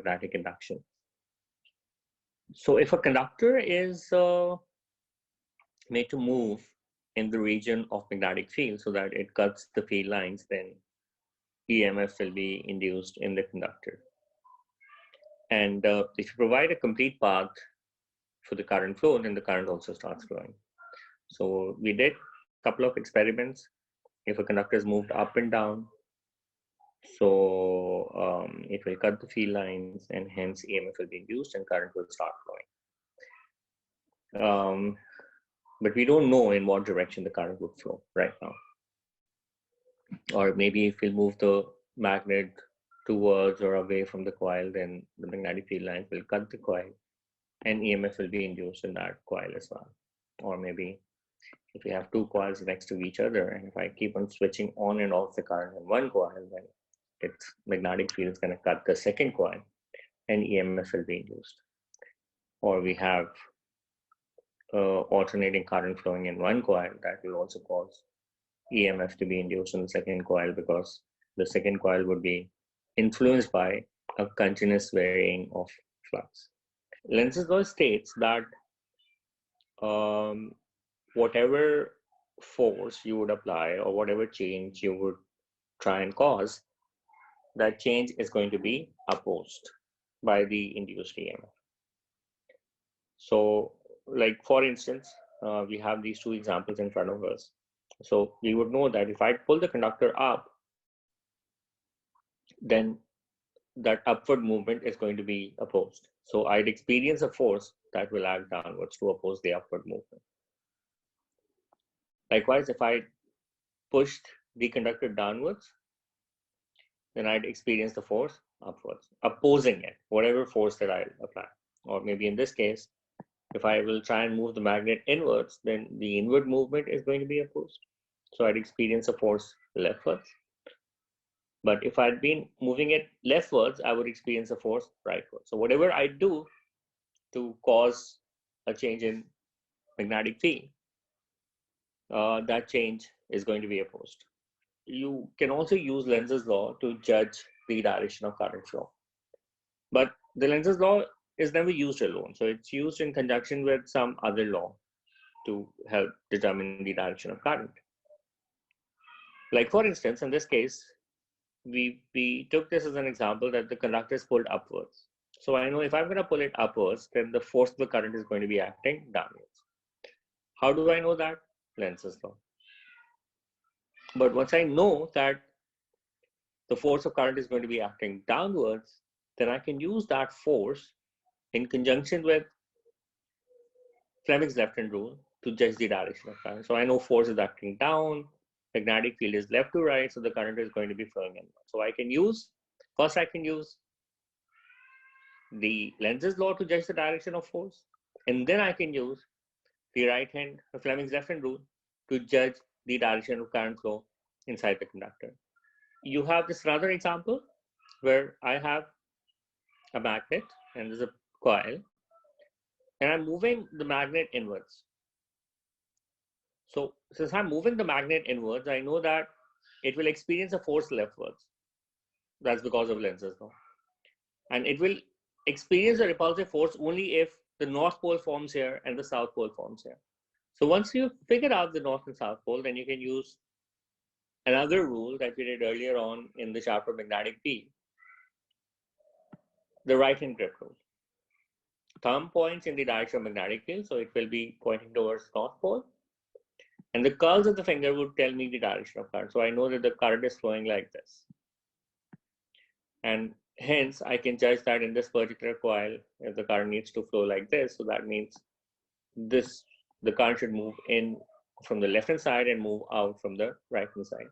magnetic induction. So if a conductor is made to move in the region of magnetic field so that it cuts the field lines, then EMF will be induced in the conductor. And if you provide a complete path for the current flow, then the current also starts flowing. So we did a couple of experiments. If a conductor is moved up and down, so it will cut the field lines, and hence EMF will be induced and current will start flowing. But we don't know in what direction the current would flow right now. Or maybe if we move the magnet towards or away from the coil, then the magnetic field lines will cut the coil and EMF will be induced in that coil as well. Or maybe if we have two coils next to each other, and if I keep on switching on and off the current in one coil, then its magnetic field is going to cut the second coil and EMF will be induced. Or we have alternating current flowing in one coil, that will also cause EMF to be induced in the second coil, because the second coil would be influenced by a continuous varying of flux. Lenz's law states that whatever force you would apply or whatever change you would try and cause, that change is going to be opposed by the induced EMF. So, like for instance, we have these two examples in front of us. So we would know that if I pull the conductor up, then that upward movement is going to be opposed. So I'd experience a force that will act downwards to oppose the upward movement. Likewise, if I pushed the conductor downwards, then I'd experience the force upwards, opposing it, whatever force that I apply. Or maybe in this case, if I will try and move the magnet inwards, then the inward movement is going to be opposed. So I'd experience a force leftwards. But if I'd been moving it leftwards, I would experience a force rightwards. So whatever I do to cause a change in magnetic field, that change is going to be opposed. You can also use Lenz's law to judge the direction of current flow. But the Lenz's law is never used alone. So it's used in conjunction with some other law to help determine the direction of current. Like for instance, in this case, we took this as an example that the conductor is pulled upwards. So I know if I'm going to pull it upwards, then the force of the current is going to be acting downwards. How do I know that? Lenz's law. But once I know that the force of current is going to be acting downwards, then I can use that force in conjunction with Fleming's left-hand rule to judge the direction of current. So I know force is acting down, magnetic field is left to right, so the current is going to be flowing inward. So I can use the Lenz's law to judge the direction of force, and then I can use the Fleming's left-hand rule to judge the direction of current flow inside the conductor. You have this another example where I have a magnet and there's a coil, and I'm moving the magnet inwards. So since I'm moving the magnet inwards, I know that it will experience a force leftwards. That's because of Lenz's law. And it will experience a repulsive force only if the north pole forms here and the south pole forms here. So once you figure out the north and south pole, then you can use another rule that we did earlier on in the chapter magnetic field, the right-hand grip rule. Thumb points in the direction of magnetic field, so it will be pointing towards north pole. And the curls of the finger would tell me the direction of current. So I know that the current is flowing like this. And hence, I can judge that in this particular coil, if the current needs to flow like this, so that means the current should move in from the left-hand side and move out from the right-hand side.